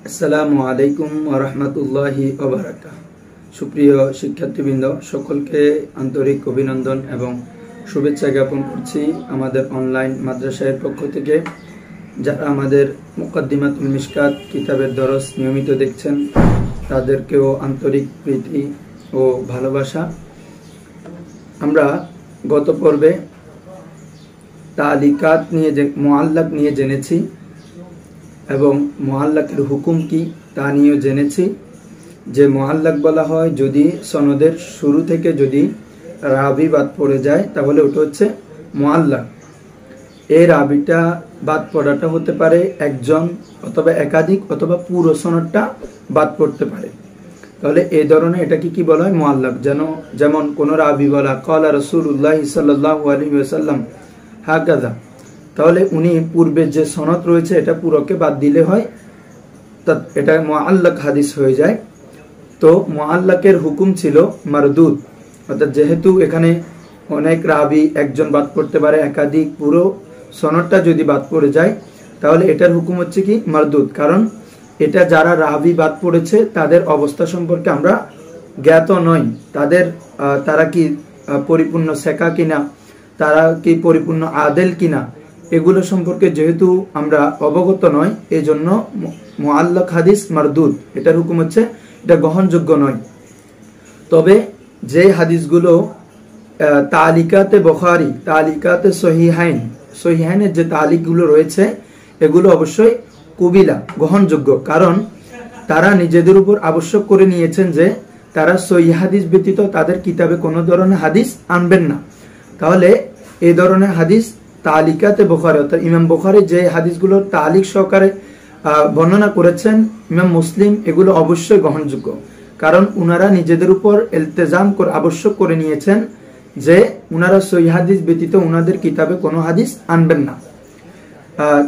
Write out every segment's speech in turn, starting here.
আসসালামু আলাইকুম ওয়া রাহমাতুল্লাহি ওয়া বারাকাতুহু। সুপ্রিয় শিক্ষার্থীবৃন্দ, সকলকে আন্তরিক অভিনন্দন এবং শুভেচ্ছা জ্ঞাপন করছি আমাদের অনলাইন মাদ্রাসার পক্ষ থেকে। যারা আমাদের মুকাদ্দিমাতুল মিশকাত কিতাবের দরস নিয়মিত দেখছেন তাদেরকেও আন্তরিক প্রীতি ও ভালোবাসা। আমরা গত পর্বে তালিকাত নিয়ে মুআল্লাক নিয়ে জেনেছি এবং মুআল্লাকের হুকুম কি তা নিয়েও জেনেছি। যে মুআল্লাক বলা হয় যদি সনদের শুরু থেকে যদি রাবি বাদ পড়ে যায় তাহলে ওটা হচ্ছে মুআল্লাক। এই রাবিটা বাদ পড়াটা হতে পারে একজন অথবা একাধিক অথবা পুরো সনদটা বাদ পড়তে পারে। তাহলে এই ধরনের এটাকে কি বলা হয়? মুআল্লাক। যেমন কোন রাবি বলা ক্বালা রাসূলুল্লাহ সাল্লাল্লাহু আলাইহি ওয়াসাল্লাম হাকাযা, তাহলে উনি পূর্বে যে সনদ রয়েছে এটা পুরোকে বাদ দিলে হয়, এটা মুআল্লাক হাদিস হয়ে যায়। তো মুআল্লাকের হুকুম ছিল মারদুদ, অর্থাৎ যেহেতু এখানে অনেক রাবি একজন বাদ পড়তে পারে, একাধিক পুরো সনদটা যদি বাদ পড়ে যায় তাহলে এটার হুকুম হচ্ছে কি মারদুদ। কারণ এটা যারা রাবি বাদ পড়েছে তাদের অবস্থা সম্পর্কে আমরা জ্ঞাত নই। তারা কি পরিপূর্ণ সেকা কিনা, তারা কি পরিপূর্ণ আদেল কিনা, এগুলো সম্পর্কে যেহেতু আমরা অবগত নয়, এই জন্য মুআল্লাক হাদিস মারদুদ, এটার হুকুম হচ্ছে এটা গ্রহণযোগ্য নয়। তবে যে হাদিসগুলো তালিকাতে বুখারী, তালিকাতে সহিহাইনের যে তালিকগুলো রয়েছে এগুলো অবশ্যই কুবিলা, গ্রহণযোগ্য। কারণ তারা নিজেদের উপর আবশ্যক করে নিয়েছেন যে তারা সহিহ হাদিস ব্যতীত তাদের কিতাবে কোনো ধরনের হাদিস আনবেন না। তাহলে এই ধরনের হাদিস তালিকাতে বুখারী, অর্থাৎ ইমাম বুখারী যে হাদিসগুলো তালিক সহকারে বর্ণনা করেছেন ইমাম মুসলিম, এগুলো অবশ্যই গ্রহণযোগ্য। কারণ উনারা নিজেদের উপর ইলতিজাম করে আবশ্যক করে নিয়েছেন যে উনারা সহিহ হাদিস ব্যতীত উনাদের কিতাবে কোনো হাদিস আনবেন না।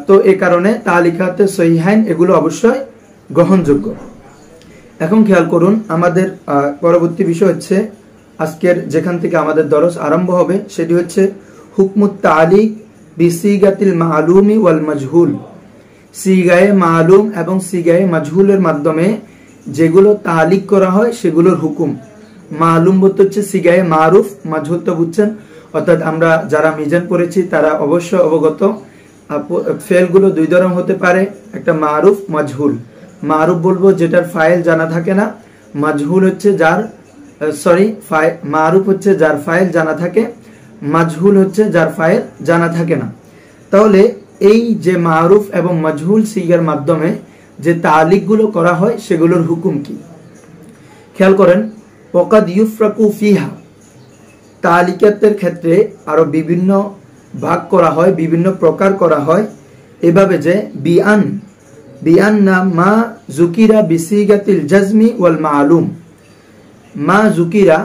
তো এই কারণে তালিকাতে সহিহাইন এগুলো অবশ্যই গ্রহণযোগ্য। এখন খেয়াল করুন, আমাদের পরবর্তী বিষয় হচ্ছে আজকের যেখান থেকে আমাদের দরস আরম্ভ হবে সেটি হচ্ছে হুকমুত তালিক বিসিগাতিল মালুমি ওয়াল মাজহুল। সিগায়ে মালুম এবং সিগায়ে মাজহুলের মাধ্যমে যেগুলো তালিক করা হয় সেগুলোর হুকুম। মালুম বলতে হচ্ছে সিগায়ে মারুফ, মাজহুল তো বুঝছেন, অর্থাৎ আমরা যারা মিজান পড়েছি তারা অবশ্যই অবগত। ফেলগুলো দুই ধরনের হতে পারে, একটা মারুফ, মাজহুল। মারুফ বলবো যেটার ফাইল জানা থাকে না, মাজহুল হচ্ছে মারুফ হচ্ছে যার ফাইল জানা থাকে, মাজহুল হচ্ছে যার ফাইল জানা থাকে না। তাহলে এই যে মারুফ এবং মাজহুল সিগার মাধ্যমে যে তালিকগুলো করা হয় সেগুলোর হুকুম কি? খেয়াল করেন, ওয়াকাদ ইউফরাকু ফিহা, তালিকাতের ক্ষেত্রে আরো বিভিন্ন ভাগ করা হয়, বিভিন্ন প্রকার করা হয় এভাবে যে বিআন না মা যুকিরা বিসিগাতিল জাজমি ওয়াল মালুম। মা যুকিরা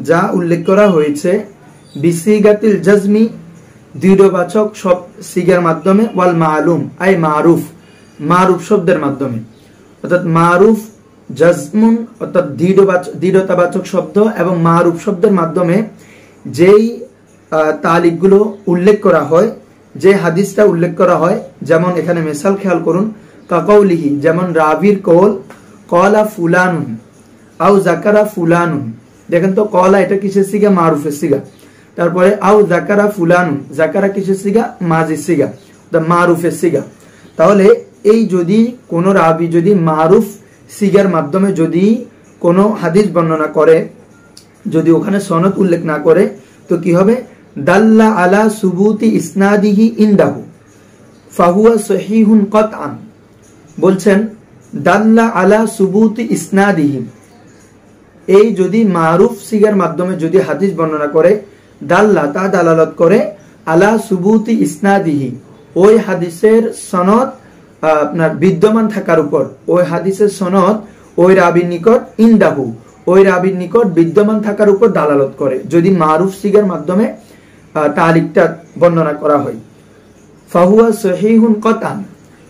যা উল্লেখ করা হয়েছে, বিসিগাতিল জাজমি দৃঢ়বাচক সব সিগার মাধ্যমে, ওয়াল মালুম আই মারুফ শব্দের মাধ্যমে। অর্থাৎ মারুফ জাজমুন অর্থাৎ দৃঢ়তাবাচক শব্দ এবং মারুফ শব্দের মাধ্যমে যেই তালিকগুলো উল্লেখ করা হয়, যে হাদিসটা উল্লেখ করা হয়, যেমন এখানে মিসাল খেয়াল করুন, কাকাউলিহি, যেমন রাবির কওল ক্বালা ফুলানুন আও যাকারা ফুলানুন। দেখেন তো ক্বালা এটা কিসের সিগা? মারুফের সিগা। তারপরে আও যাকারা ফুলানুন, যাকারা কিসের সিগা? মাজির সিগা, মারুফের সিগা। তাহলে এই যদি কোন রাবি যদি মারুফ সিগার মাধ্যমে যদি কোনো হাদিস বর্ণনা করে, যদি ওখানে সনদ উল্লেখ না করে, তো কি হবে? দাল্লা আলা সুবুতি ইসনাদিহি ইনদাহু ফাহুয়া সহিহুন কতআন। বলছেন দাল্লা আলা সুবুতি ইসনাদিহি, এই যদি মারুফ সিগার মাধ্যমে যদি হাদিস বর্ণনা করে, দাল্লা তা দালালত করে, আলা সুবুতি ইসনাদিহি, ওই হাদিসের সনদ আপনার বিদ্যমান থাকার উপর, ওই হাদিসের সনদ ওই রাবির নিকট ইনদাহু, ওই রাবির নিকট বিদ্যমান থাকার উপর দালালত করে, যদি মারুফ সিগার মাধ্যমে তালিকটা বর্ণনা করা হয়। ফাহুয়া সহিহুন কতআন,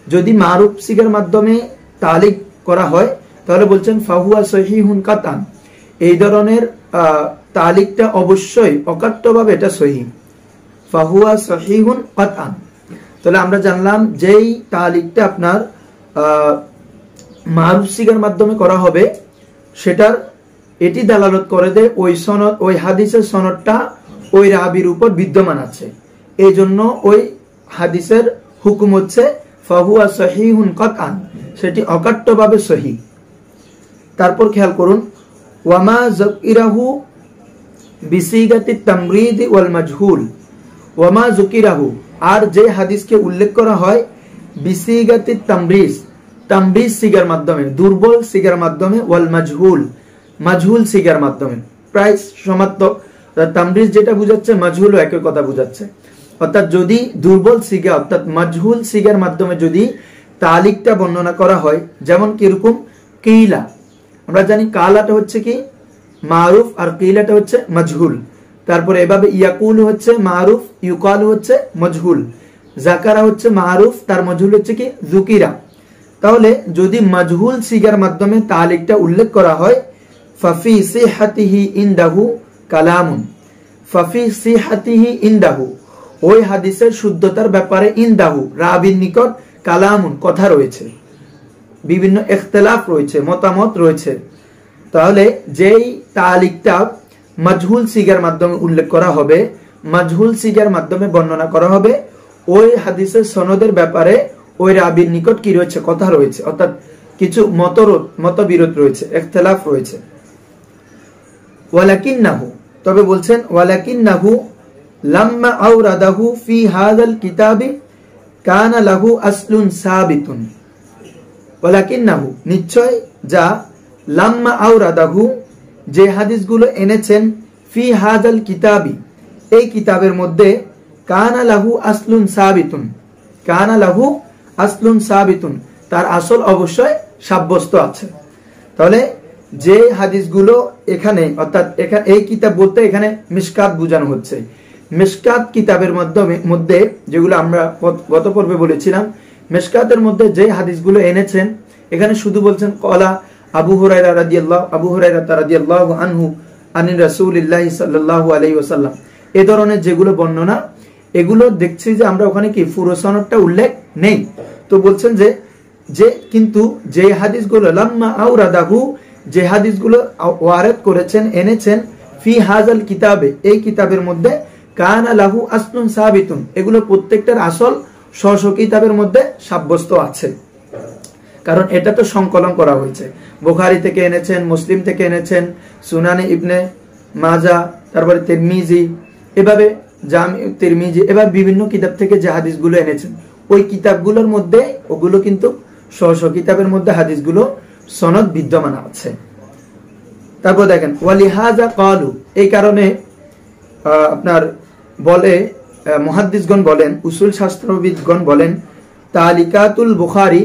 যদি মারুফ সিগার মাধ্যমে তালিক করা হয় তাহলে বলছেন ফাহুয়া সহিহুন কতআন, এই ধরনের তালিকটা অবশ্যই অকাট্যভাবে এটা সহিহ। ফাহুয়া সহিহুন কাতআন। তাহলে আমরা জানলাম যেই তালিকটা আপনার মারুফ সিগার মাধ্যমে করা হবে সেটার এটি দালালত করে দেয় ওই সনদ, ওই হাদিসের সনদটা ওই রাবির উপর বিদ্যমান আছে, এই জন্য ওই হাদিসের হুকুম হচ্ছে ফাহুয়া সহিহুন কাতআন, সেটি অকাট্যভাবে সহি। তারপর খেয়াল করুন, ওয়ামা যুকিরাহু বিসিগাতি তামরিদ ওয়াল মাজহুল, ওয়ামা যুকিরাহু, আর যে হাদিসকে উল্লেখ করা হয় বিসিগাতি তামরিজ, তামরিজ সিগার মাধ্যমে, দুর্বল সিগার মাধ্যমে, ওয়াল মাজহুল, মাজহুল সিগার মাধ্যমে, প্রায় সমার্থক। তামরিজ যেটা বুঝাচ্ছে মাজহুলও একই কথা বুঝাচ্ছে। অর্থাৎ যদি দুর্বল সিগা অর্থাৎ মাজহুল সিগার মাধ্যমে যদি তালিকটা বর্ণনা করা হয়, যেমন কিরকম কিলা, আমরা জানি কালাটা হচ্ছে কি মারুফ আর কিলাটা হচ্ছে মাজহুল। তারপরে এভাবে ইয়াকুল হচ্ছে মারুফ, ইউকাল হচ্ছে মজহুল, জাকারা হচ্ছে মারুফ, তার মজহুল হচ্ছে কি জুকিরা। তাহলে যদি মজহুল সিগার মাধ্যমে তালিকটা উল্লেখ করা হয়, ফাফি সিহাতিহি ইনদাহু কালামুন, ফাফি সিহাতিহি ইনদাহু, ওই হাদিসের শুদ্ধতার ব্যাপারে ইনদাহু রাবির নিকট কালামুন কথা রয়েছে, বিভিন্ন ইখতিলাফ রয়েছে, মতামত রয়েছে। তাহলে যেই তালিকটা মাজহুল সিগার মাধ্যমে উল্লেখ করা হবে, মাজহুল সিগার মাধ্যমে বর্ণনা করা হবে, ওই হাদিসের সনদের ব্যাপারে ওই রাবির নিকট কি রয়েছে কথা রয়েছে, অর্থাৎ কিছু মতবিরোধ রয়েছে, ইখতিলাফ রয়েছে। ওয়ালাকিন্নাহু, তবে বলছেন ওয়ালাকিন্নাহু লাম্মা আওরাদাহু ফি হাযাল কিতাবি কানা লাহু আসলুন সাবিতুন, ওয়ালাকিন্নাহু, নিশ্চয় যা, লাম্মা আওরাদাহু, যে হাদিসগুলো এনেছেন, ফি হাযাল কিতাবি, এই কিতাবের মধ্যে, কানা লাহু আসলুন সাবিতুন, কানা লাহু আসলুন সাবিতুন, তার আসল অবশ্যই সাব্যস্ত আছে। তাহলে যে হাদিসগুলো এখানে, অর্থাৎ এখানে এই কিতাব বলতে এখানে মিশকাত বোঝানো হচ্ছে, মিশকাত কিতাবের মধ্যে যেগুলো আমরা গত পর্বে বলেছিলাম, মিশকাতের মধ্যে যে হাদিসগুলো এনেছেন, এখানে শুধু বলছেন কলা আবু হুরায়রা রাদিয়াল্লাহু আনহু আনি রাসূলিল্লাহ সাল্লাল্লাহু আলাইহি ওয়াসাল্লাম, এই ধরনের যেগুলো বর্ণনা, এগুলো দেখছি যে আমরা ওখানে কি পুরো সনদটা উল্লেখ নেই। তো বলছেন যে কিন্তু যে হাদিসগুলো লাম্মা আওরাদাহু, যে হাদিসগুলো ওয়ারাদ করেছেন, এনেছেন, ফি হাযাল কিতাবে, এই কিতাবের মধ্যে, কানা লাহু আসলুন সাবিতুন, এগুলো প্রত্যেকটার আসল স্ব কিতাবের মধ্যে সাব্যস্ত আছে। কারণ এটা তো সংকলন করা হয়েছে, বুখারী থেকে এনেছেন, মুসলিম থেকে এনেছেন, সুনানে ইবনে মাজা, তারপরে তিরমিজি, এভাবে জামি তিরমিজি, এবার বিভিন্ন কিতাব থেকে যে হাদিসগুলো এনেছেন, ওই কিতাবগুলোর মধ্যে ওগুলো কিন্তু স্ব কিতাবের মধ্যে হাদিসগুলো সনদ বিদ্যমান আছে। তারপর দেখেন ওয়ালিহাজা ক্বালু, এই কারণে আপনার বলে মুহাদ্দিসগণ বলেন, উসুল শাস্ত্রবিদগণ বলেন, তালিকাতুল বুখারী,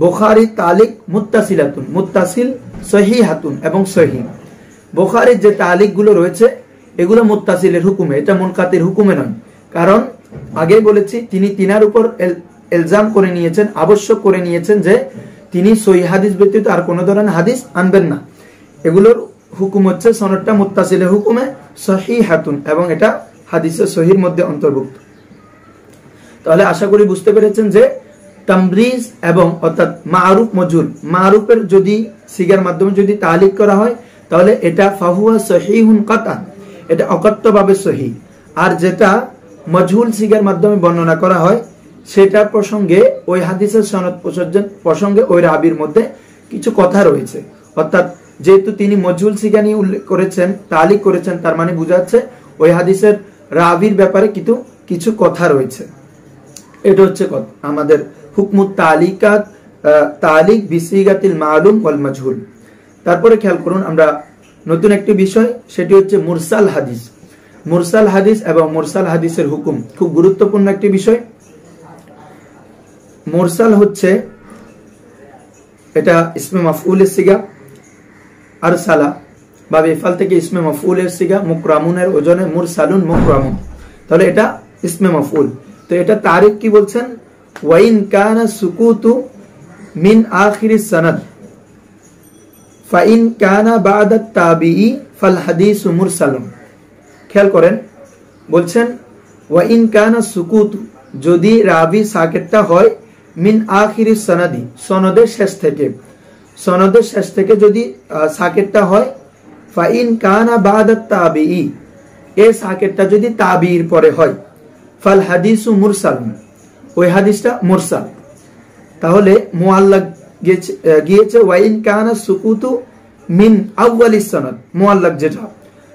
বুখারী তালিক মুত্তাসিলাতুন, মুত্তাসিল, সহিহাতুন এবং সহিহ। বুখারীর যে তালিকগুলো রয়েছে এগুলো মুত্তাসিলের হুকুমে, এটা মুনকাতির হুকুমে নয়। কারণ আগেই বলেছি তিনি তিনার উপর ইলজাম করে নিয়েছেন, আবশ্যক করে নিয়েছেন যে তিনি সহিহ হাদিস ব্যতীত আর কোনো ধরনের হাদিস আনবেন না। এগুলোর হুকুম হচ্ছে সনদটা মুত্তাসিলের হুকুমে সহিহাতুন, এবং এটা হাদিসের সহির মধ্যে অন্তর্ভুক্ত। তাহলে আশা করি বুঝতে পেরেছেন যে তামরিজ এবং অর্থাৎ মারুফ মজহুল, মারুফের যদি সিগার মাধ্যমে যদি তালিক করা হয় তাহলে এটা ফাহুয়া সহিহুন কাতআন, এটা অকাট্যভাবে সহি। আর যেটা মজহুল সিগার মাধ্যমে বর্ণনা করা হয় সেটা প্রসঙ্গে ওই হাদিসের সনদ প্রসঙ্গে ওই রাবির মধ্যে কিছু কথা রয়েছে। অর্থাৎ যেহেতু তিনি মজহুল সিগা নিয়ে উল্লেখ করেছেন, তালিক করেছেন, তার মানে বোঝাচ্ছে ওই হাদিসের রাবির ব্যাপারে কিছু কথা রয়েছে। এটা হচ্ছে আমাদের হুকমুত তালিকাত, তালিক বিসিগাতিল মালুম ওয়াল মাজহুল। তারপরে খেয়াল করুন আমরা নতুন একটি বিষয়, সেটি হচ্ছে মুরসাল হাদিস। মুরসাল হাদিস এবং মুরসাল হাদিসের হুকুম খুব গুরুত্বপূর্ণ একটি বিষয়। মুরসাল হচ্ছে এটা ইসমে মাফউলের সিগা, আরসালা বা ইফাল থেকে ইসমে মাফউলের সিগা, মুকরামুনের ওজনে মুরসালুন মুকরামুন, তাহলে এটা ইসমে মাফউল। তো এটা তারিখ কি বলছেন, ওয়াইন কানা সুকুতু মিন আখিরিস সনদ ফাইন কানা বা'দা তাবিঈ ফাল হাদিসু মুরসালুন। খেয়াল করেন, বলছেন ওয়া ইন কানা সুকুতু, যদি রাবি সাকেতটা হয় মিন আখিরিস সনদি, সনদের শেষ থেকে, সনদের শেষ থেকে যদি সাকেতটা হয়, ফা ইন কানা বাদাত তাবিই, এই সাকেতটা যদি তাবির পরে হয়, ফাল হাদিসু মুরসাল, ওই হাদিসটা মুরসাল। তাহলে মুআল্লাক গিয়েছে ওয়া ইন কানা সুকুতু মিন আউয়ালিস সনদ, মুআল্লাক যেটা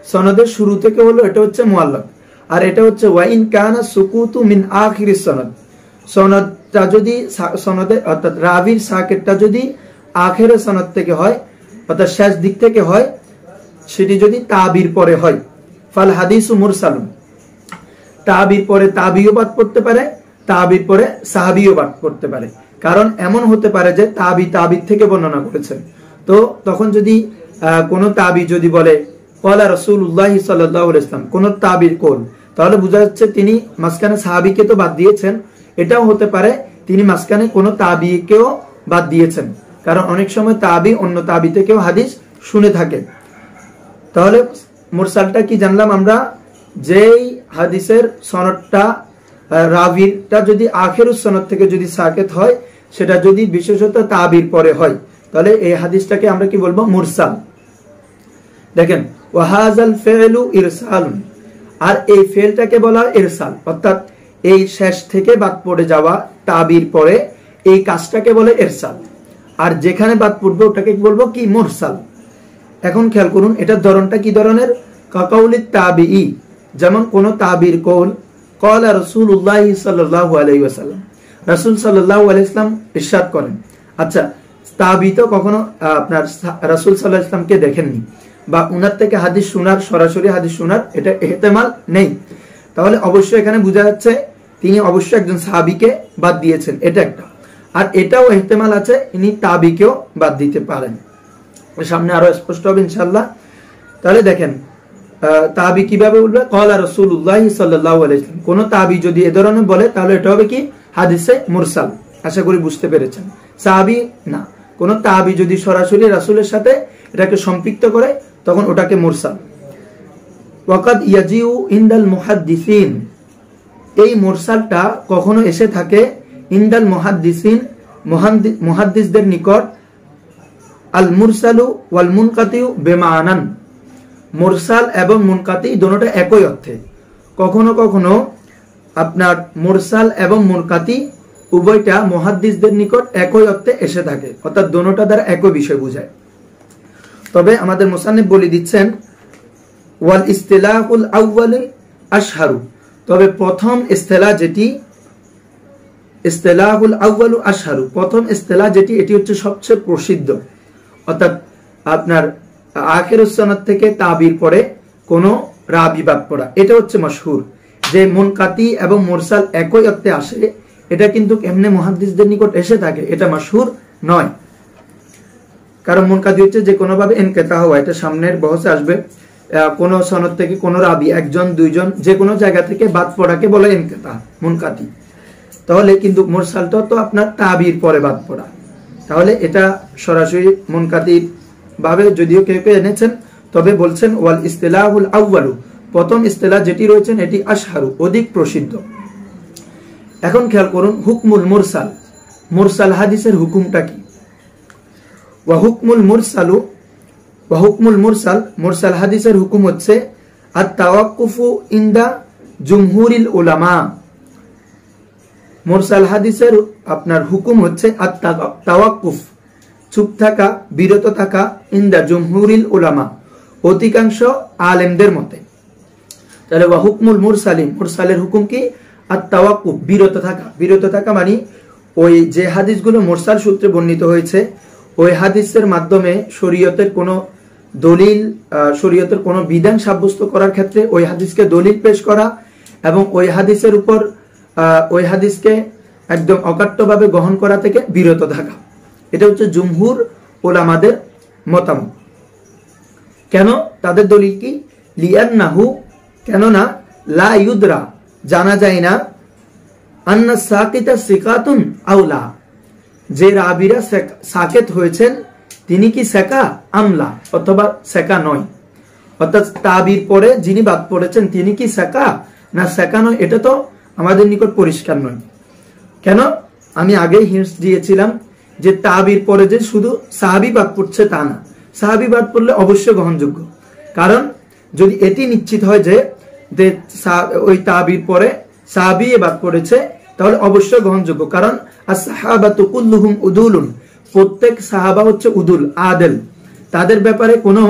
সনদের শুরু থেকে হলো এটা হচ্ছে মুআল্লাক। আর এটা হচ্ছে ওয়া ইন কানা সুকুতু মিন আখিরিস সনদ, সনদটা যদি সনদে অর্থাৎ রাবির সাকেতটা যদি আখেরের সনদ থেকে হয় অর্থাৎ শেষ দিক থেকে হয়, সেটি যদি তাবির পরে হয়, ফাল হাদিসু মুরসালুন, তাবির পরে তাবিও বাদ পড়তে পারে, তাবির পরে সাহাবিও বাদ পড়তে পারে। কারণ এমন হতে পারে যে তাবি তাবির থেকে বর্ণনা করেছেন, তো তখন যদি কোন তাবি যদি বলে ক্বালা রাসূলুল্লাহ সাল্লাল্লাহু আলাইহি ওয়াসাল্লাম, কোন তাবির কোল, তাহলে বোঝা যাচ্ছে তিনি মাঝখানে সাহাবিকে তো বাদ দিয়েছেন, এটাও হতে পারে তিনি মাঝখানে কোন তাবিকেও বাদ দিয়েছেন, কারণ অনেক সময় তাবি অন্য তাবি থেকেও হাদিস শুনে থাকে। তাহলে মুরসালটা কি জানলাম আমরা, যেই হাদিসের সনদটা রাবিরটা যদি আখিরুস সনদ থেকে যদি সাকেত হয়, সেটা যদি বিশেষত তাবির পরে হয়, তাহলে এই হাদিসটাকে আমরা কি বলবো, মুরসাল। দেখেন ওয়াহাজাল ফি'লু ইরসালুন, আর এই ফেলটাকে বলা হয় ইরসাল, অর্থাৎ এই শেষ থেকে বাদ পড়ে যাওয়া তাবির পরে এই কাজটাকে বলে ইরসাল। আর যেখানে বাদ পড়বে ওটাকে বলবো কি, মুরসাল। এখন খেয়াল করুন এটার ধরনটা কি ধরনের, কাকাউলিত তাবিই, যেমন কোন তাবির কৌল ক্বালা রাসূলুল্লাহ সাল্লাল্লাহু আলাইহি ওয়াসাল্লাম, রাসূল সাল্লাল্লাহু আলাইহি ওয়াসাল্লাম ইরশাদ করেন। আচ্ছা, তাবি তো কখনো আপনার রাসূল সাল্লাল্লাহু আলাইহি ওয়াসাল্লামকে দেখেননি বা উনার থেকে হাদিস শোনার, সরাসরি হাদিস শোনার এটা ইহতিমাল নেই, তাহলে অবশ্যই এখানে বোঝা যাচ্ছে তিনি অবশ্যই একজন সাহাবীকে বাদ দিয়েছেন, এটা একটা। আর এটাও ইহতিমাল আছে ইনি তাবিকেও বাদ দিতে পারেন, সামনে আরো স্পষ্ট হবে ইনশাআল্লাহ। তাহলে দেখেন তাবি কিভাবে বলবে, ক্বালা রাসূলুল্লাহ সাল্লাল্লাহু আলাইহি ওয়াসাল্লাম, কোন তাবি যদি এ ধরনের বলে তাহলে এটা হবে কি, হাদিসে মুরসাল। আশা করি বুঝতে পেরেছেন, সাহাবী না, কোন তাবি যদি সরাসরি রাসূলের সাথে এটাকে সম্পৃক্ত করে তখন ওটাকে মুরসাল। ওয়াকাদ ইয়াজিউ ইনদাল মুহাদ্দিসিন, এই মুরসালটা কখনো এসে থাকে ইনদাল মুহাদ্দিসিন, মুহাদ্দিসদের নিকট, আল মুরসালু ওয়াল মুনকাতিউ বিমানান, মুরসাল এবং মুনকাতি দুটোটা একই অর্থে। কখনো কখনো আপনার মুরসাল এবং মুনকাতি উভয়টা মুহাদ্দিসদের নিকট একই অর্থে এসে থাকে, অর্থাৎ দুটোটা দ্বারা একই বিষয় বোঝায়। তবে আমাদের মুসান্নিফ বলে দিচ্ছেন ওয়াল ইসতিলাহুল আউয়াল আশহারু, তবে প্রথম ইসতিলাহ যেটি, ইসতিলাহুল আউয়ালু আশহারু, প্রথম ইসতিলাহ যেটি এটি হচ্ছে সবচেয়ে প্রসিদ্ধ, অর্থাৎ আপনার আখিরুস সনদ থেকে তাবির পরে কোন রাবি বাদ পড়া, এটা হচ্ছে মাশহুর। যে মুনকাতি এবং মুরসাল একই অর্থে আসে, এটা কিন্তু এমনি মুহাদ্দিসদের নিকট এসে থাকে, এটা মাশহুর নয়। কারণ মুনকাতি হচ্ছে যে কোনো ভাবে ইনকিতা হওয়া, এটা সামনের বহসে আসবে। কোন সনদ থেকে কোন রাবি একজন দুইজন যে কোনো জায়গা থেকে বাদ পড়াকে বলে ইনকিতা, মুনকাতি। তাহলে কিন্তু মুরসালটা তো আপনার তাবির পরে বাদ পড়া, তাহলে এটা সরাসরি মুনকাতি ভাবে যদিও কেউ কেউ এনেছেন, তবে বলছেন ওয়াল ইসতিলাহুল আউয়ালু, প্রথম ইসতিলাহ যেটি রয়েছেন এটি আশহারু, অধিক প্রসিদ্ধ। এখন খেয়াল করুন হুকমুল মুরসাল, মুরসাল হাদিসের হুকুমটা কি। ওয়া হুকমুল মুরসালু, ওয়া হুকমুল মুরসাল, মুরসাল হাদিসের হুকুম হচ্ছে আত তাওয়াক্কুফু ইনদা জুমহুরিল উলামা, মুরসাল হাদিসের আপনার হুকুম হচ্ছে আত তাওয়াক্কুফ, চুপ থাকা, বিরত থাকা, ইনদা জুমহুরিল উলামা, অধিকাংশ আলেমদের মতে। তাহলে ওয়া হুকমুল মুরসালিন, মুরসালের হুকুম কি, আত তাওয়াক্কুফ, বিরত থাকা। বিরত থাকা মানে ওই যে হাদিসগুলো মুরসাল সূত্রে বর্ণিত হয়েছে ওই হাদিসের মাধ্যমে শরীয়তের কোনো দলিল, শরীয়তের কোনো বিধান সাব্যস্ত করার ক্ষেত্রে ওই হাদিসকে দলিল পেশ করা এবং ওই হাদিসের উপর ওই হাদিসকে একদম অকাট্যভাবে গ্রহণ করা থেকে বিরত থাকা, এটা হচ্ছে জুমহুর উলামাদের মতামত। কেন তাদের দলিল কি, লিয়ান্নাহু, কেননা লা ইউদরা, জানা যায় না, আন্না সাকিতা সিকাতুন আউলা, যে রাবিরা সাকেত হয়েছেন তিনি কি সেকা আমলা, অথবা সেকা নয়, অর্থাৎ তাবির পরে যিনি বাদ পড়েছেন তিনি কি সেকা না সেকা নয়, এটা তো আমাদের নিকট পরিষ্কার নয়। কেন? আমি আগেই হিন্টস দিয়েছিলাম যে তাবির পরে যে শুধু সাহাবী বাদ পড়ছে তা না, সাহাবী বাদ পড়লে অবশ্যই গ্রহণযোগ্য। কারণ যদি এটি নিশ্চিত হয় যে ওই তাবির পরে সাহাবী বাদ পড়েছে তাহলে অবশ্যই গ্রহণযোগ্য। কারণ as-সাহাবাতু কুল্লুহুম উদুলুন, প্রত্যেক সাহাবা হচ্ছে উদুল, আদেল। তাদের ব্যাপারে কোনো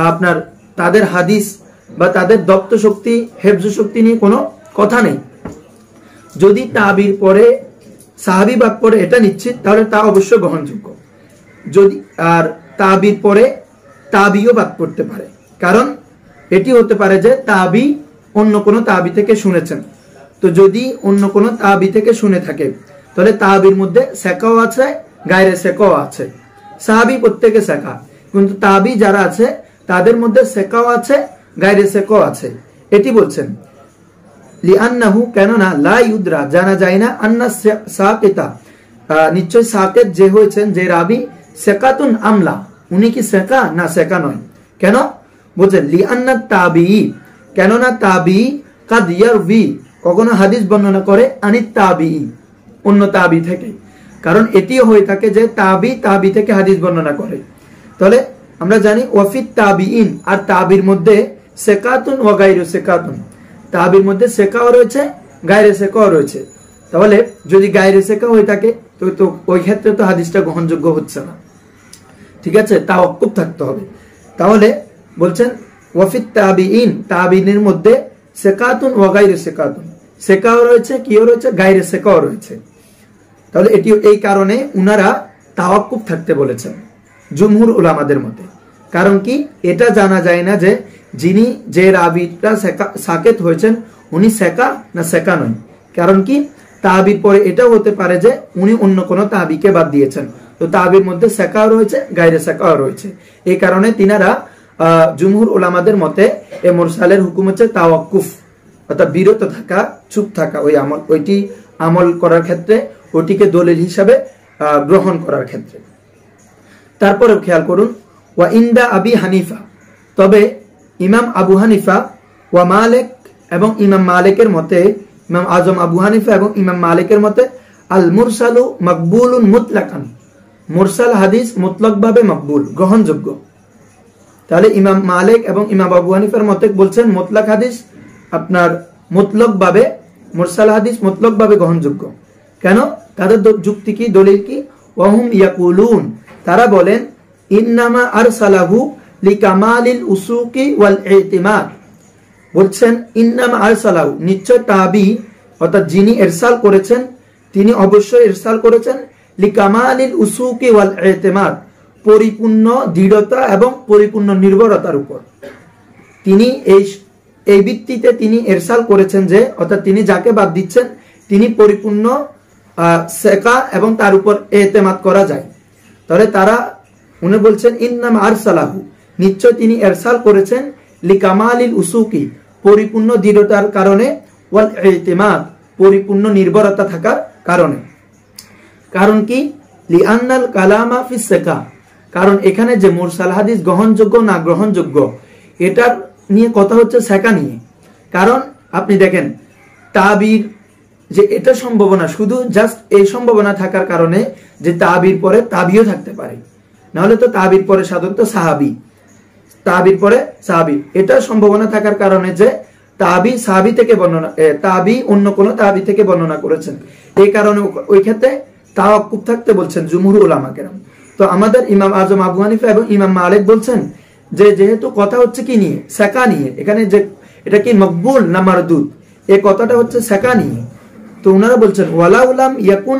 আপনার তাদের হাদিস বা তাদের দপ্ত শক্তি, হেফজ শক্তি নিয়ে কোনো কথা নেই। যদি তাবির পরে সাহাবী বাদ পড়ে এটা নিশ্চিত, তাহলে তা অবশ্যই গ্রহণযোগ্য। যদি আর তাবির পরে তাবিও বাদ পড়তে পারে, কারণ এটি হতে পারে যে তাবি অন্য কোনো তাবি থেকে শুনেছেন। তো যদি অন্য কোনো তাবি থেকে শুনে থাকে তাহলে তাবির মধ্যে সেকাও আছে, গায়রে সেকাও আছে। সাহাবী প্রত্যেকে সেকা, কিন্তু তাবি যারা আছে তাদের মধ্যে সেকাও আছে, গায়রে সেকাও আছে। এটি বলছেন লিআন্নাহু, কেননা লা ইউদরা, জানা যায় না, আন্না সাকিতা, নিশ্চয় সাকিত যে হয়েছেন, যে রাবি, সেকাতুন আমলা, উনি কি সেকা না সেকা নয়। কেন বলছেন? লিআন্না তাবিঈ, কেননা তাবিঈ কাদ ইয়ারবি, কখনো হাদিস বর্ণনা করে আনিত তাবিঈ, অন্য তাবি থেকে। কারণ এটিও হয়ে থাকে যে তাবি থেকে হাদিস বর্ণনা করে। তাহলে আমরা জানি ওয়াফিত তাবিঈন, আর তাবির মধ্যে সেকাতুন ওয়া গায়রু সেকাতুন, তাবির মধ্যে সেকাও রয়েছে, গায়রে সেকাও রয়েছে। তাহলে যদি গায়রে সেকা হয়ে থাকে তো ওই ক্ষেত্রে তো হাদিসটা গ্রহণযোগ্য হচ্ছে না। ঠিক আছে, তাওয়াক্কুফ থাকতে হবে। তাহলে বলছেন ওয়াফিত তাবিঈন, তাবিনের মধ্যে সেকাতুন ওয়া গায়রু সেকাতুন, সেকাও রয়েছে, কিও রয়েছে, গায়রে সেকাও রয়েছে। তাহলে এটি এই কারণে উনারা তাওয়াক্কুফ থাকতে বলেছেন জুমহুর উলামাদের মতে। কারণ কি? এটা জানা যায় না যে যিনি যে রাবিটা সাকেত হয়েছেন উনি সেকা না সেকা নয়। কারণ কি? তাবির পরে এটাও হতে পারে যে উনি অন্য কোনো তাবিকে বাদ দিয়েছেন। তো তাবির মধ্যে সেকাও রয়েছে, গায়রে সেকাও রয়েছে। এই কারণে তিনারা জুমহুর উলামাদের মতে এই মুরসালের হুকুম হচ্ছে তাওয়াক্কুফ, অর্থাৎ বিরত থাকা, চুপ থাকা ওইটি আমল করার ক্ষেত্রে, ওটিকে দলিল হিসাবে গ্রহণ করার ক্ষেত্রে। তারপরেও খেয়াল করুন, ওয়া ইনদা আবি হানিফা, তবে ইমাম আবু হানিফা, ওয়া মালিক, এবং ইমাম মালিকের মতে, ইমাম আজম আবু হানিফা এবং ইমাম মালিকের মতে, আল মুরসালু মাকবুলুন মুতলাকান, মুরসাল হাদিস মুতলকভাবে মাকবুল, গ্রহণযোগ্য। তাহলে ইমাম মালিক এবং ইমাম আবু হানিফার মতে বলছেন মুতলাক হাদিস আপনার মুতলকভাবে, মুরসাল হাদিস মুতলকভাবে গ্রহণযোগ্য। কেন? তাদের যুক্তি কি, দলিল কি? ওয়াহুম ইয়াকুলুন, তারা বলেন ইন্নামা আরসালাহু লিকামালিল উসুকি ওয়াল ইতিমাদ, বলছেন ইন্নামা আরসালাহু, নিশ্চয় তাবি অর্থাৎ যিনি ইরসাল করেছেন তিনি অবশ্যই ইরসাল করেছেন লিকামালিল উসুকি ওয়াল ইতিমাদ, পরিপূর্ণ দৃঢ়তা এবং পরিপূর্ণ নির্ভরতার উপর। তিনি এই ভিত্তিতে তিনি ইরসাল করেছেন যে, অর্থাৎ তিনি যাকে বাদ দিচ্ছেন তিনি পরিপূর্ণ সেকা এবং তার উপর এতেমাদ করা যায়। তাহলে উনি বলছেন ইন্নামা আরসালাহু, নিশ্চয় তিনি ইরসাল করেছেন লিকামালিল উসুকি, পরিপূর্ণ দৃঢ়তার কারণে, ওয়াল ইতিমাদ, পরিপূর্ণ নির্ভরতা থাকার কারণে। কারণ কি? লিআন্নাল কালামা ফিস সেকা, কারণ এখানে যে মুরসাল হাদিস গ্রহণযোগ্য না গ্রহণযোগ্য এটার নিয়ে কথা হচ্ছে সেকা নিয়ে। কারণ আপনি দেখেন তাবির যে এটা সম্ভাবনা, শুধু জাস্ট এই সম্ভাবনা থাকার কারণে যে তাবির পরে তাবিও থাকতে পারে, নাহলে তো তাবির পরে সাধারণত সাহাবি, তাবির পরে সাহাবি, এটা সম্ভাবনা থাকার কারণে যে তাবি সাহাবি থেকে বর্ণনা, তাবি অন্য কোন তাবি থেকে বর্ণনা করেছেন, এই কারণে ওই ক্ষেত্রে তাওয়াক্কুফ থাকতে বলছেন জুমহুর উলামা কেরাম। তো আমাদের ইমাম আজম আবু হানিফা এবং ইমাম মালিক বলছেন যে যেহেতু কথা হচ্ছে কি নিয়ে, সেকা নিয়ে, এখানে যে এটা কি মকবুল না মারদুদ, এই কথাটা হচ্ছে সেকা নিয়ে। তো ওনারা বলছেন ওয়ালাউ লাম ইয়াকুন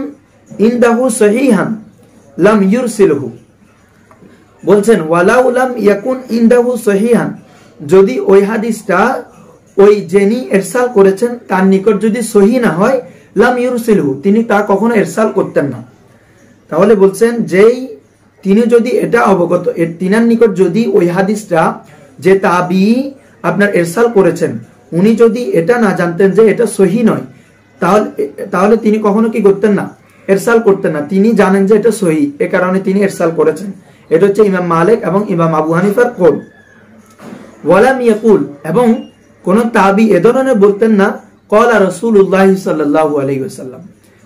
ইনদাহু সহিহান লাম ইউরসিলহু, বলছেন ওয়ালাউ লাম ইয়াকুন ইনদাহু সহিহান, যদি ওই হাদিসটা ওই যিনি ইরসাল করেছেন তার নিকট যদি সহি না হয়, লাম ইউরসিলহু, তিনি তা কখনো ইরসাল করতেন না। তাহলে বলছেন যেই তিনি যদি এটা অবগত, তিনার নিকট যদি ওই হাদিসটা যে তাবি আপনার ইরসাল করেছেন উনি যদি এটা না জানতেন যে এটা সহি নয়, তাহলে তিনি কখনো কি করতেন না, ইরসাল করতেন না। তিনি জানেন যে এটা সহি, এ কারণে তিনি ইরসাল করেছেন। এটা হচ্ছে ইমাম মালিক এবং ইমাম আবু হানিফার কওল। ওয়ালাম ইয়াকুল, এবং কোন তাবি এ ধরনের বলতেন না ক্বালা রাসূলুল্লাহ সাল্লাল্লাহু আলাইহি ওয়াসাল্লাম।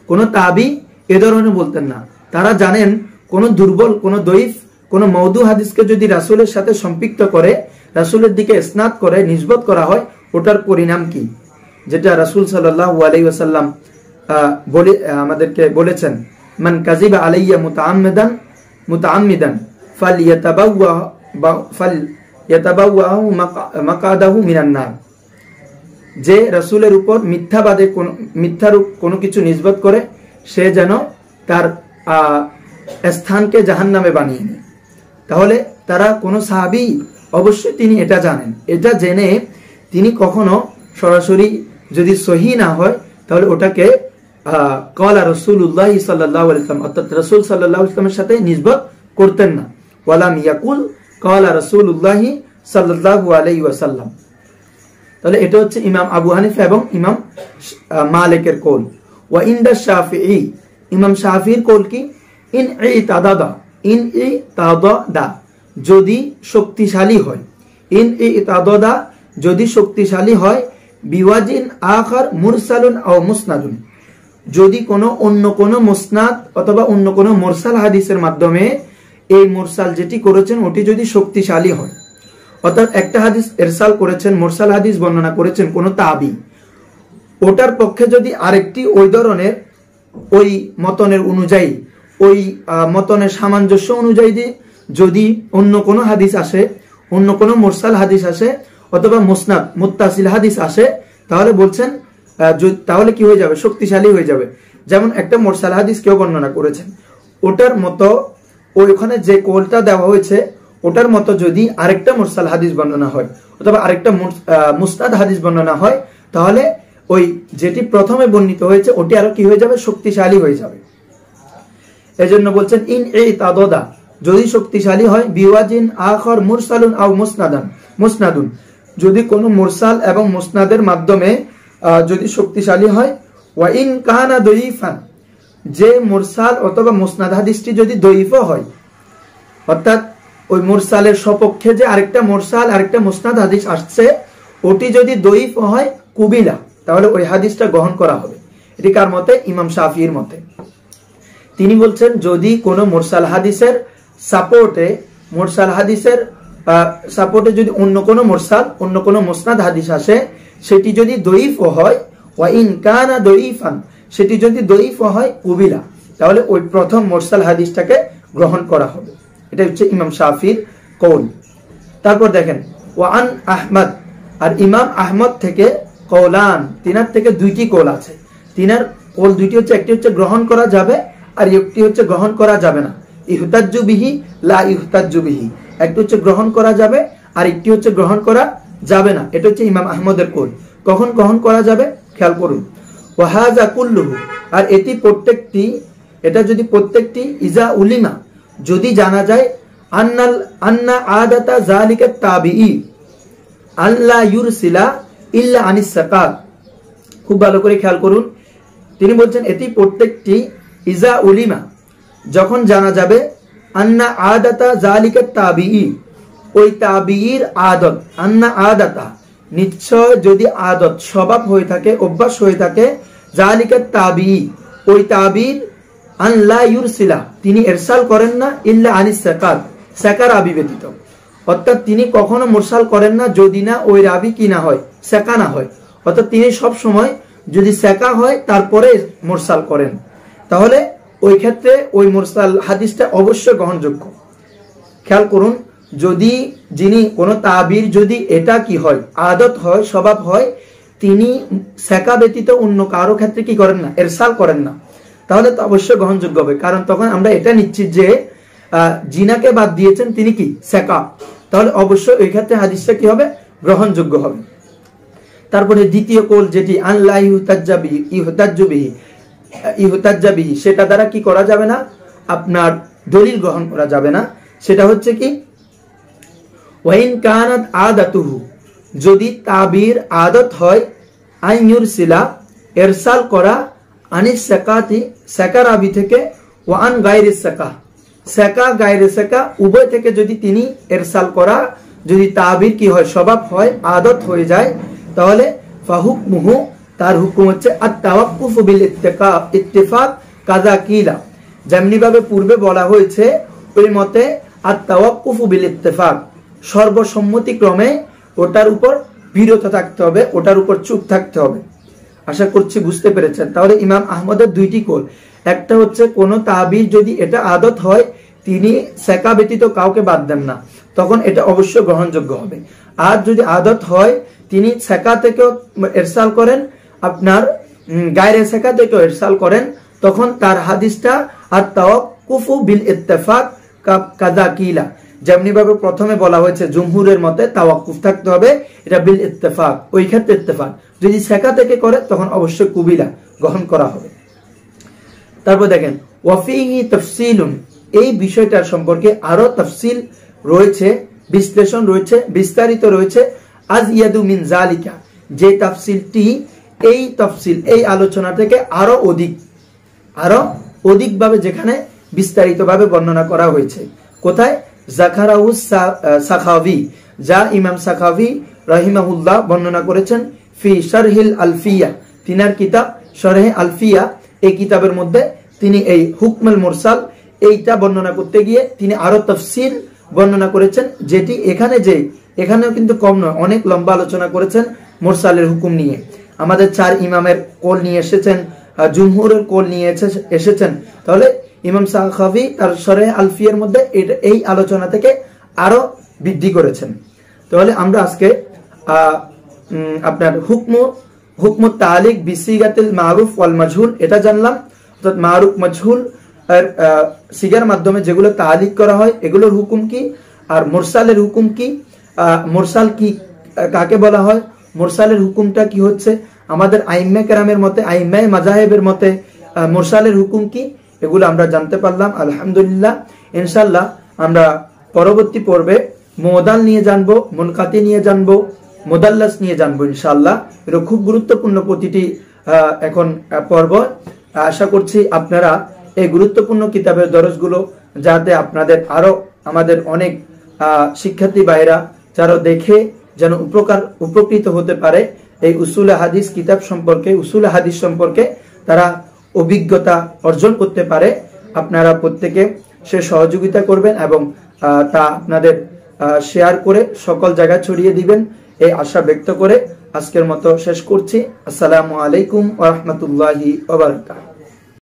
কোন তাবি এ ধরনের বলতেন না। তারা জানেন কোন দুর্বল, কোন দঈফ, কোন মওদু হাদিসকে যদি রাসূলের সাথে সম্পৃক্ত করে, রাসূলের দিকে ইসনাদ করে নিসবত করা হয়, ওটার পরিণাম কি, যেটা রাসূল সাল্লাল্লাহু আলাইহি ওয়াসাল্লাম আমাদেরকে বলেছেন, মান কাযিবা আলাইয়া মুতাআম্মিদান ফালইয়াতাবাওয়াহু মাকআদাহু মিনান নার। যে রাসূলের উপর মিথ্যাবাদে মিথ্যার কোনো কিছু নিসবত করে, সে যেন তার স্থানকে জাহান্নামে বানিয়ে নেয়। তাহলে তারা কোন সাহাবী অবশ্যই তিনি এটা জানেন। এটা জেনে তিনি কখনো সরাসরি যদি সহি না হয়, তাহলে ওটাকে ক্বালা রাসূলুল্লাহ সাল্লাল্লাহু আলাইহি ওয়াসাল্লাম অর্থাৎ রাসূল সাল্লাল্লাহু আলাইহি ওয়াসাল্লামের সাথে নিসবত করতেন না। ওয়ালাম ইয়াকুল ক্বালা রাসূলুল্লাহ সাল্লাল্লাহু আলাইহি ওয়াসাল্লাম। তাহলে এটা হচ্ছে ইমাম আবু হানিফা এবং ইমাম মালিকের কওল। ওয়া ইনদা শাফিঈ, ইমাম শাফিঈর কওল কি, ইন ইতাদাদা যদি শক্তিশালী হয়, ইন ইতাদাদা যদি শক্তিশালী হয়, বিওয়াজিন আখার মুরসালুন আও মুসনাদুন, যদি কোনো অন্য কোনো মুসনাদ অথবা অন্য কোনো মুরসাল হাদিসের মাধ্যমে এই মুরসাল যেটি করেছেন ওটি যদি শক্তিশালী হয়, অর্থাৎ একটা হাদিস ইরসাল করেছেন, মুরসাল হাদিস বর্ণনা করেছেন কোন তাবি, ওটার পক্ষে যদি আরেকটি ওই ধরনের ওই মতনের অনুযায়ী, ওই মতনের সামঞ্জস্য অনুযায়ী যদি অন্য কোনো হাদিস আসে, অন্য কোনো মুরসাল হাদিস আসে অথবা মুসনাদ মুত্তাসিল হাদিস আসে, তাহলে বলছেন তাহলে কি হয়ে যাবে, শক্তিশালী হয়ে যাবে। যেমন একটা মুরসাল হাদিস কেউ বর্ণনা করেছেন, ওটার মতো ওইখানে যে কওলটা দেওয়া হয়েছে ওটার মতো যদি আরেকটা মুরসাল হাদিস বর্ণনা হয় অথবা আরেকটা মুসনাদ হাদিস বর্ণনা হয়, তাহলে ওই যেটি প্রথমে বর্ণিত হয়েছে ওটি আরো কি হয়ে যাবে, শক্তিশালী হয়ে যাবে। এজন্য বলছেন ইন ইতাদাদা যদি শক্তিশালী হয়, বিওয়াজিন আখর মুরসালুন আও মুসনাদুন যদি কোনো মুরসাল এবং মুসনাদের মাধ্যমে যদি শক্তিশালী হয়, ওয়া ইন কানা দঈফান যে মুরসাল অথবা মুসনাদ হাদিসটি যদি দঈফ হয়, অর্থাৎ ওই মুরসালের সপক্ষে যে আরেকটা মুরসাল আরেকটা মুসনাদ হাদিস আসছে ওটি যদি দঈফ হয়, কুবিলা তাহলে ওই হাদিসটা গ্রহণ করা হবে। এটি কার মতে, ইমাম শাফিঈর মতে। তিনি বলছেন যদি কোনো মুরসাল হাদিসের সাপোর্টে যদি অন্য কোনো মুরসাল অন্য কোনো মুসনাদ হাদিস আসে, সেটি যদি দঈফ হয়, ওয়া ইন কানা দঈফান সেটি যদি দঈফ হয়, কুবিলা তাহলে ওই প্রথম মুরসাল হাদিসটাকে গ্রহণ করা হবে। এটা হচ্ছে ইমাম শাফিঈর কওল। তারপর দেখেন ওয়া আন আহমদ, আর ইমাম আহমদ থেকে কওলান, তিনার থেকে দুইটি কওল আছে। তিনার কওল দুইটি হচ্ছে, একটি হচ্ছে গ্রহণ করা যাবে আর একটি হচ্ছে গ্রহণ করা যাবে না। ইহতাজ্জু বিহি লা ইহতাজ্জু বিহি, একটি হচ্ছে গ্রহণ করা যাবে আর একটি হচ্ছে গ্রহণ করা যাবে না। এটা হচ্ছে ইমাম আহমদের কওল। কখন গ্রহণ করা যাবে খেয়াল করুন। ওয়া হাযা কুল্লুহু, আর এটি প্রত্যেকটি, এটা যদি প্রত্যেকটি ইজা উলিমা যদি জানা যায়, আন্না আদাতা যালিকা তাবিঈ আল্লাহ ইউরসিলা ইল্লা আনিস সাকাত। খুব ভালো করে খেয়াল করুন, তিনি বলছেন এটি প্রত্যেকটি ইজা উলিমা যখন জানা যাবে, আন্না আদাতা যালিকা তাবিঈ ওই তাবিঈর আদত, আন্না আদাতা নিশ্চয় যদি আদত স্বভাব হয়ে থাকে, অভ্যাস হয়ে থাকে, যালিকা তাবিঈ ওই তাবিঈর আল্লাহ ইউরসিলা তিনি ইরসাল করেন না, ইল্লা আনিস সাকাত সাকা রাবি ব্যতীত, অর্থাৎ তিনি কখনো মুরসাল করেন না যদি না ওই রাবি কি না হয়, সাকা না হয়, অর্থাৎ তিনি সব সময় যদি সাকা হয় তারপরে মুরসাল করেন, তাহলে ওই ক্ষেত্রে ওই মুরসাল হাদিসটা অবশ্যই গ্রহণযোগ্য। খেয়াল করুন, যদি যিনি কোনো তাবির যদি এটা কি হয়, আদত হয়, স্বভাব হয়, তিনি সাকা ব্যতীত অন্য কারো ক্ষেত্রে কি করেন না, ইরসাল করেন না, তাহলে তো অবশ্যই গ্রহণযোগ্য হবে। কারণ তখন আমরা এটা নিশ্চিত যে জিনাকে বাদ দিয়েছেন তিনি কি সাকা, তাহলে অবশ্যই ওই ক্ষেত্রে হাদিসটা কি হবে, গ্রহণযোগ্য হবে। তারপরে দ্বিতীয় কওল যেটি আল্লাহ ইহতাজ্জু বিহি সেটা দ্বারা কি করা যাবে না, আপনার দলিল গ্রহণ করা যাবে না। সেটা হচ্ছে কি ওয়াইন কানাত আদাতুহু যদি তাবির আদত হয়, আইয়ুরসিলা ইরসাল করা, আনিস সাকাতি সাকা রাবি থেকে, ওয়া আন গায়রিস সাকা সাকা গায়রে সাকা উভয় থেকে যদি তিনি ইরসাল করা, যদি তাবির কি হয়, স্বভাব হয়, আদত হয়ে যায়, তাহলে ফাহুকমুহু তার হুকুম হচ্ছে আত-তাওয়াক্কুফু বিল ইত্তিফাক কাযা কিলা, যেমনি ভাবে পূর্বে বলা হয়েছে ওই মতে আত-তাওয়াক্কুফু বিল ইত্তিফাক, সর্বসম্মতিক্রমে ওটার উপর বিরত থাকতে হবে, ওটার উপর চুপ থাকতে হবে। আশা করছি বুঝতে পেরেছেন। তাহলে ইমাম আহমদের দুইটি কল, একটা হচ্ছে কোন তাবির যদি এটা আদত হয় তিনি সেকা ব্যতীত কাউকে বাদ দেন না, তখন এটা অবশ্যই গ্রহণযোগ্য হবে। আর যদি আদত হয় তিনি সেকা থেকেও ইরসাল করেন, আপনার গায়রে সেকা থেকেও ইরসাল করেন, তখন তার হাদিসটা আত-তাওয়াক্কুফু বিল ইত্তিফাক কাযা কিলা, যেমনি ভাবে প্রথমে বলা হয়েছে জুমহুরের মতে তাওয়াক্কুফ থাকতে হবে, এটা বিল ইত্তিফাক, ওই ক্ষেত্রে ইত্তিফাক। যদি সেকা থেকে করে তখন অবশ্যই কুবিলা গ্রহণ করা হবে। তারপর দেখেন ওয়াফিহি তাফসিলুন, এই বিষয়টার সম্পর্কে আরো তাফসিল রয়েছে, বিশ্লেষণ রয়েছে, বিস্তারিত রয়েছে। আযইয়াদু মিন যালিকা, যে তাফসিলটি এই তাফসিল এই আলোচনা থেকে আরো অধিকভাবে যেখানে বিস্তারিতভাবে বর্ণনা করা হয়েছে। কোথায়? যাকারাউস সাখাভি, যা ইমাম সাখাভি রাহিমাহুল্লাহ বর্ণনা করেছেন ফি শারহিল আলফিয়া, তিনার কিতাব শারহে আলফিয়া, এই কিতাবের মধ্যে তিনি এই হুকমুল মুরসাল এইটা বর্ণনা করতে গিয়ে তিনি আরো তাফসীল বর্ণনা করেছেন, যেটি এখানেও কিন্তু কম নয়, অনেক লম্বা আলোচনা করেছেন মুরসালের হুকুম নিয়ে। আমাদের 4 ইমামের কোল নিয়ে এসেছেন, জুমহুরের কোল নিয়ে এসেছেন। তাহলে ইমাম সাখাভি তার শারহে আলফিয়ার মধ্যে এই আলোচনা থেকে আরো বৃদ্ধি করেছেন। তাহলে আমরা আজকে আপনার হুকমু তালিক বিসিগাতিল মারুফ ওয়াল মাজহুল এটা জানলাম, অর্থাৎ মারুফ মাজহুল আর সিগার মাধ্যমে যেগুলো তালিক করা হয় এগুলোর হুকুম কি, আর মুরসালের হুকুম কি, মুরসাল কি কাকে বলা হয়, মুরসালের হুকুমটা কি হচ্ছে, আমাদের আইম্মে কেরামের মতে, আইম্মে মাযাহিবের মতে মুরসালের হুকুম কি, এগুলো আমরা জানতে পারলাম আলহামদুলিল্লাহ। ইনশাআল্লাহ আমরা পরবর্তী পর্বে মুদাল নিয়ে জানবো, মুনকাতি নিয়ে জানবো, মুদাল্লাস নিয়ে জানবো ইনশাআল্লাহ। এটা খুব গুরুত্বপূর্ণ প্রতিটি এখন পর্ব। আশা করছি আপনারা এই গুরুত্বপূর্ণ কিতাবের দরজগুলো যাতে আপনাদের আরো আমাদের অনেক শিক্ষার্থী ভাইরা যারা দেখে যেন উপকৃত হতে পারে, এই উসুলে হাদিস কিতাব সম্পর্কে, উসুলে হাদিস সম্পর্কে তারা অভিজ্ঞতা অর্জন করতে পারে, আপনারা প্রত্যেকে সে সহযোগিতা করবেন এবং তা আপনাদের শেয়ার করে সকল জায়গায় ছড়িয়ে দিবেন, এই আশা ব্যক্ত করে আজকের মতো শেষ করছি। আসসালামু আলাইকুম ওয়া রাহমাতুল্লাহি ওয়া বারাকাতুহু।